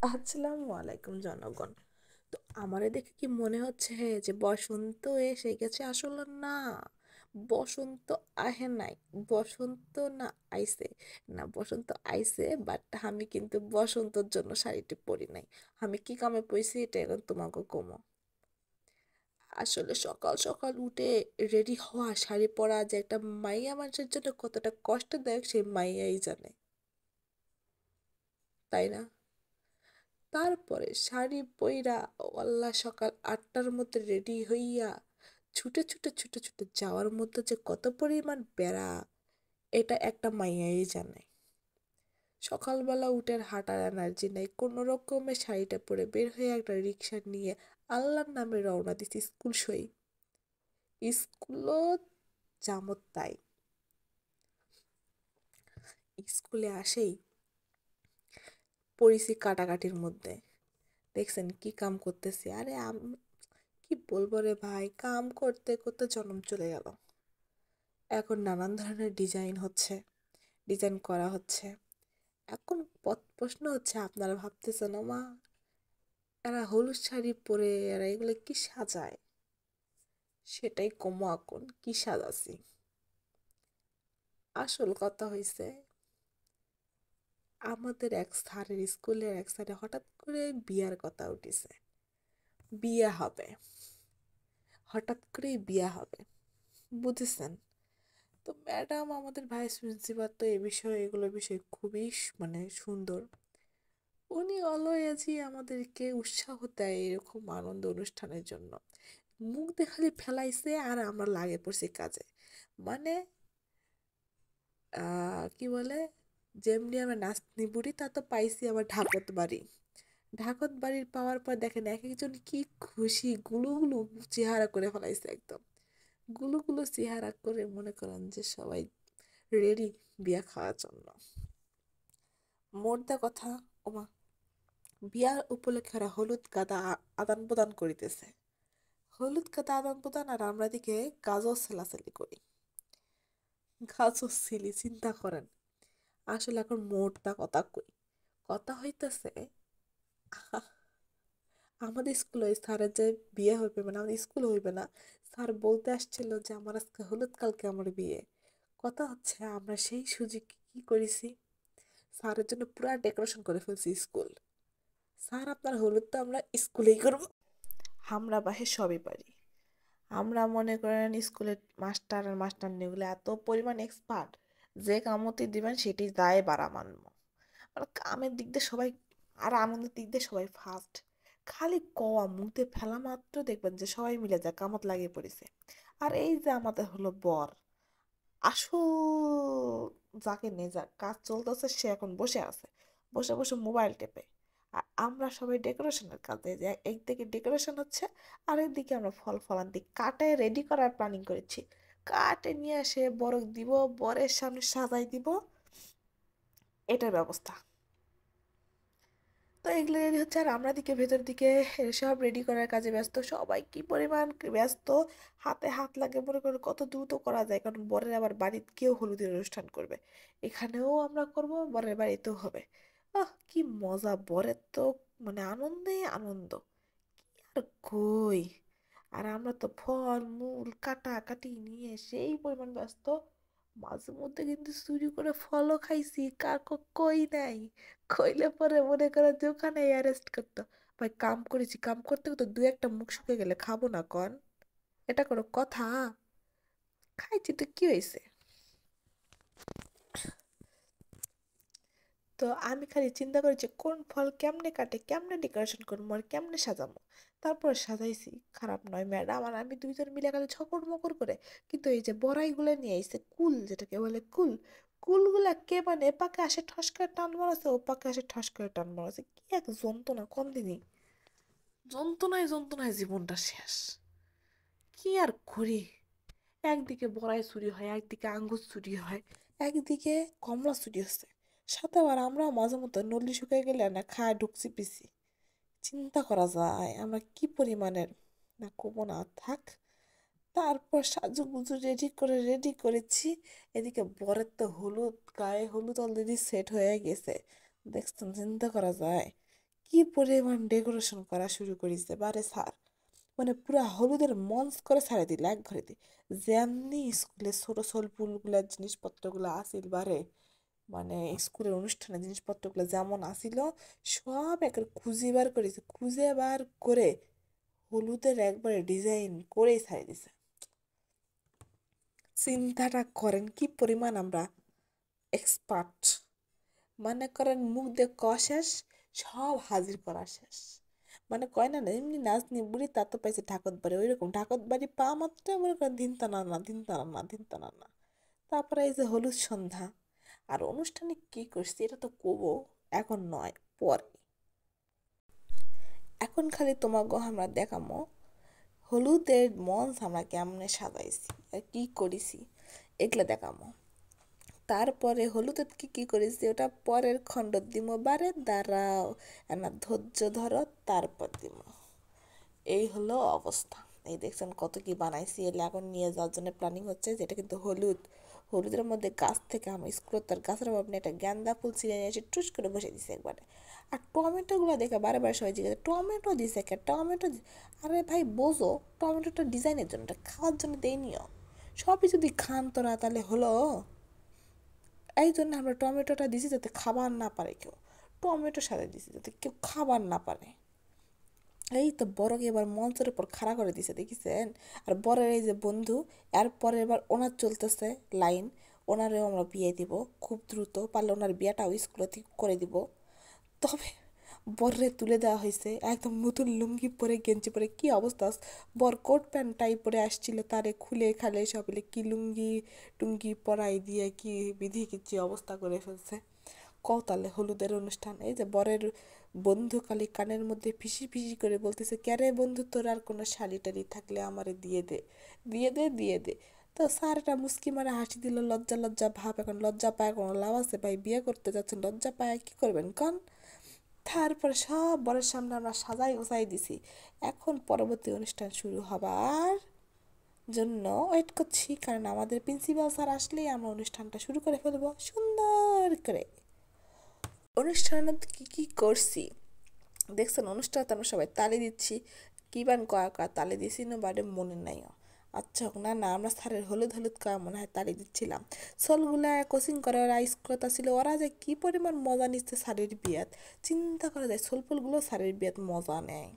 আসসালামু আলাইকুম জনগণ। তো আমারে দেখে কি মনে হচ্ছে যে বসন্ত এসে গেছে? আসলে না, বসন্ত আহে নাই। বসন্ত না আইছে, না বসন্ত আইছে, বাট আমি কিন্তু বসন্তর জন্য শাড়িটি পরি নাই। আমি কি কামে পইছি এটা এখন তোমাকে কমো। আসলে সকাল সকাল উঠে রেডি হওয়া, শাড়ি পরা যে একটা মাইয়া মানুষের জন্য কতটা কষ্টদায়ক সেই মাইয়াই জানে, তাই না? তারপরে শাড়ি পইরা ওয়াল্লা সকাল ৮টার মধ্যে রেডি হইয়া ছুটে ছুটে যাওয়ার মধ্যে যে কত পরিমাণ প্যারা, এটা একটা মাইয়াই জানে। সকালবেলা উঠে আর হাঁটার এনার্জি নাই, কোনো রকমে শাড়িটা পরে বের হয়ে একটা রিক্সা নিয়ে আল্লাহর নামে রওনা দিছি স্কুল সই। স্কুলও জামত তাই। স্কুলে আসেই পড়েছি কাটাকাটির মধ্যে। দেখছেন কি কাম করতেছি? আরে কি বলবো রে ভাই, কাম করতে করতে জন্ম চলে গেল। এখন নানান ধরনের ডিজাইন হচ্ছে, ডিজাইন করা হচ্ছে। এখন প্রশ্ন হচ্ছে, আপনারা ভাবতেছেন মা এরা হলুদ শাড়ি পরে এরা এগুলো কি সাজায়? সেটাই কমো এখন কি সাজাছি। আসল কথা হইছে, আমাদের এক স্যারের স্কুলের এক স্যারে হঠাৎ করে বিয়ার কথা উঠিছে। বিয়ে হবে, হঠাৎ করেই বিয়ে হবে, বুঝেছেন? তো ম্যাডাম আমাদের ভাইস প্রিন্সিপাল তো এ বিষয়ে এগুলো বিষয়ে খুবই মানে সুন্দর। উনি অলওয়েজই আমাদেরকে উৎসাহ দেয় এরকম আনন্দ অনুষ্ঠানের জন্য। মুখ দেখালি ফেলাইছে আর আমরা লাগে পড়ছি কাজে। মানে কি বলে, যেমনি আমরা নাচনি বুড়ি তা তো পাইছি আবার ঢাকত বাড়ি। ঢাকত বাড়ির পাওয়ার পর দেখেন এক একজন কি খুশি, গুলু গুলু চেহারা করে ফেলাইছে একদম। গুলু গুলু চেহারা করে মনে করেন যে সবাই রেডি বিয়া খাওয়ার জন্য। মোদ্দা কথা, ওমা, বিয়ার উপলক্ষে ওরা হলুদ গাঁদা আদান প্রদান করিতেছে। হলুদ গাঁদা আদান প্রদান আর আমরা দিকে গাজর ছেলাছেলি করি। গাজর ছিলি চিন্তা করেন। আসলে এখন মোটটা কথা কই, কথা হইতেছে আমাদের স্কুলে ওই স্যারের যে বিয়ে হইবে, মানে আমাদের স্কুলে হইবে না। স্যার বলতে আসছিল যে আমার আজকে হলুদ, কালকে আমার বিয়ে। কথা হচ্ছে আমরা সেই সুযোগ কি করেছি, স্যারের জন্য পুরা ডেকোরেশন করে ফেলছি স্কুল। স্যার আপনার হলুদ তো আমরা স্কুলেই করবো। আমরা বাহে সবই পারি। আমরা মনে করেন স্কুলের মাস্টার আর মাস্টারনিগুলো এত পরিমাণ এক্সপার্ট, যে কামতি দিবেন সেটি দায় বাড়া মানব। মানে কামের দিক দিয়ে সবাই, আর আনন্দের দিক দিয়ে সবাই ফার্স্ট। খালি কওয়া মুখে ফেলা মাত্র দেখবেন যে সবাই মিলে যায় কামত লাগিয়ে পড়েছে। আর এই যে আমাদের হলো বর, আসল যাকে নিয়ে যাক কাজ চলতেছে সে এখন বসে আছে, বসে বসে মোবাইল টেপে। আর আমরা সবাই ডেকোরেশনের কাজে, যে একদিকে ডেকোরেশন হচ্ছে আর একদিকে আমরা ফল ফলান্তি কাটে রেডি করার প্ল্যানিং করেছি। কাটে নিয়ে এসে বরক দিব, বরের সামনে সাজাই দিব, এটার ব্যবস্থা। তো এগুলো রেডি হচ্ছে আর আমরা দিকে ভেতর দিকে সব রেডি করার কাজে ব্যস্ত। সবাই কি পরিমাণ ব্যস্ত, হাতে হাত লাগে মনে করে কত দ্রুত করা যায়, কারণ বরের আবার বাড়িতে কেউ হলুদের অনুষ্ঠান করবে। এখানেও আমরা করব, বরের বাড়িতেও হবে। কি মজা, বরের তো মানে আনন্দেই আনন্দ, আর কই। আর আমরা তো ফল মূল কাটা কাটি নিয়ে সেই পরিমাণ ব্যস্ত। মাঝে মধ্যে কিন্তু চুরি করে ফলও খাইছি, কার কই নাই। কইলে পরে মনে করে দোকানে অ্যারেস্ট করতো। ভাই কাম করেছি, কাম করতে করতে দু একটা মুখ শুকে গেলে খাবো না কন? এটা কোনো কথা? খাইছি তো কি হয়েছে? তো আমি খালি চিন্তা করেছি কোন ফল কেমনে কাটে, কেমনে ডেকোরেশন করবো আর কেমনে সাজাবো। তারপর সাজাইছি, খারাপ নয় ম্যাডাম আর আমি দুইজন মিলে খালি ঝকর মকর করে। কিন্তু এই যে বড়াইগুলো নিয়ে আইছে কুল, যেটাকে বলে কুল, কুলগুলা কে মানে এপাকে আসে ঠস করে টান মারাছে, ও পাকে আসে ঠস করে টান মারাছে, কি এক যন্ত্রণা কম দিনই। যন্ত্রণায় যন্ত্রণায় জীবনটা শেষ। কি আর করি, একদিকে বড়াই চুরি হয়, একদিকে আঙ্গুর চুরি হয়, একদিকে কমলা চুরি হচ্ছে। সাথে আবার আমরা মাঝে মধ্যে নলি শুকিয়ে গেলে না খায় ঢুকছি পিছি। চিন্তা করা যায় আমরা কি পরিমাণের, না কমো না থাক। তারপর সাজুগুজু রেডি করেছি। এদিকে বরের তো হলুদ, গায়ে হলুদ অলরেডি সেট হয়ে গেছে। দেখছেন, চিন্তা করা যায় কি পরিমাণ ডেকোরেশন করা শুরু করেছে বারে স্যার, মানে পুরা হলুদের মঞ্চ করে ছাড়ে দিল এক ঘরেতে। যেমনি স্কুলে ছোট ছোট ফুলগুলার জিনিসপত্রগুলো আসিল বারে, মানে স্কুলের অনুষ্ঠানের জিনিসপত্রগুলো যেমন আসিল সব একের খুঁজে বার করেছে, খুঁজে বার করে হলুদের একবারে ডিজাইন করেই ছাড়ে দিছে। চিন্তাটা করেন কি পরিমাণ আমরা এক্সপার্ট। মনে করেন মুখ দিয়ে ক শেষ, সব হাজির করা শেষ। মানে কয় না না এমনি নাজনি বুড়ি তা তো পাইছে ঢাকত বাড়ি, ওই রকম ঢাকত বাড়ি পা মাত্র মনে করেন দিন টানা না দিন টানা না দিন টানা না। তারপরে এই যে হলুদ সন্ধ্যা আর অনুষ্ঠানে কি করছি এটা তো কব এখন নয়, পরে। এখন খালি তোমাকে আমরা দেখামো হলুদের মঞ্চ আমরা কেমনে সাজাইছি আর কি করেছি, এগুলো দেখামো। তারপরে হলুদের কি কি করেছি ওটা পরের খণ্ড দিব, বারে দাঁড়াও না ধৈর্য ধরো তারপর দিব। এই হলো অবস্থা। এই দেখছেন কত কি বানাইছি, এলে এখন নিয়ে যাওয়ার জন্য প্ল্যানিং হচ্ছে। যেটা কিন্তু হলুদ, হলুদের মধ্যে গাছ থেকে আমার স্কুলের তার গাছের অভাব নেই, একটা গেন্দা ফুল ছিঁড়ে নিয়ে এসে টুস করে বসে দিছে একবারে। আর টমেটোগুলো দেখে বারে বারে সবাই জিজ্ঞাসা টমেটো দিছে কে টমেটো। আরে ভাই বোঝো টমেটোটা ডিজাইনের জন্য, এটা খাওয়ার জন্য দেয়নিও। সবই যদি খান তোরা তাহলে হলো। এই জন্য আমরা টমেটোটা দিছি যাতে খাবার না পারে কেউ, টমেটো সাথে দিছি যাতে কেউ খাবার না পারে। এই তো বড়কে এবার মঞ্চের উপর খাড়া করে দিছে দেখেছেন। আর বরের এই যে বন্ধু, এরপরে এবার ওনার চলতেছে লাইন, ওনারেও আমরা বিয়ে দিব খুব দ্রুত, পারলে ওনার বিয়েটাও স্কুলে করে দিব। তবে বররে তুলে দেওয়া হয়েছে একদম নতুন লুঙ্গি পরে গেঞ্জি পরে, কি অবস্থা। বর কোট প্যান্ট টাই পরে আসছিল, তারে খুলে খালে সব কি লুঙ্গি টুঙ্গি পরাই দিয়ে কি বিধি কিচ্ছি অবস্থা করে ফেলছে। কওতালে হলুদের অনুষ্ঠান, এই যে বরের বন্ধু খালি কানের মধ্যে ফিসি ফিসি করে বলতেছে ক্যারে বন্ধু তোর আর কোনো শালি টালি থাকলে আমারে দিয়ে দে দিয়ে দে দিয়ে দে। তো স্যারটা মুস্কি মারে হাসি দিল, লজ্জা লজ্জা ভাব। এখন লজ্জা পায় কোনো লাভ আছে ভাই, বিয়ে করতে যাচ্ছেন লজ্জা পায় কি করবেন কন। তারপরে সব বরের সামনে আমরা সাজাই গোছাই দিছি। এখন পরবর্তী অনুষ্ঠান শুরু হবার জন্য ওয়েট করছি, কারণ আমাদের প্রিন্সিপাল স্যার আসলেই আমরা অনুষ্ঠানটা শুরু করে ফেলবো সুন্দর করে। অনুষ্ঠানে কি কি করছি দেখছেন, অনুষ্ঠানে তো আমরা সবাই তালি দিচ্ছি, কি বান কয়া কয়া তালি দিছি না বাড়ি মনে নাইও। আচ্ছা হোক, না না আমরা স্যারের হলুদ হলুদ কয়া মনে হয় তালি দিচ্ছিলাম। সোলগুলা কোচিং করে ওরা স্কুলত ছিল, ওরা যে কি পরিমাণ মজা নিচ্ছে স্যারের বিয়াত, চিন্তা করা যায় সোলফুলগুলো স্যারের বিয়াত মজা নেয়।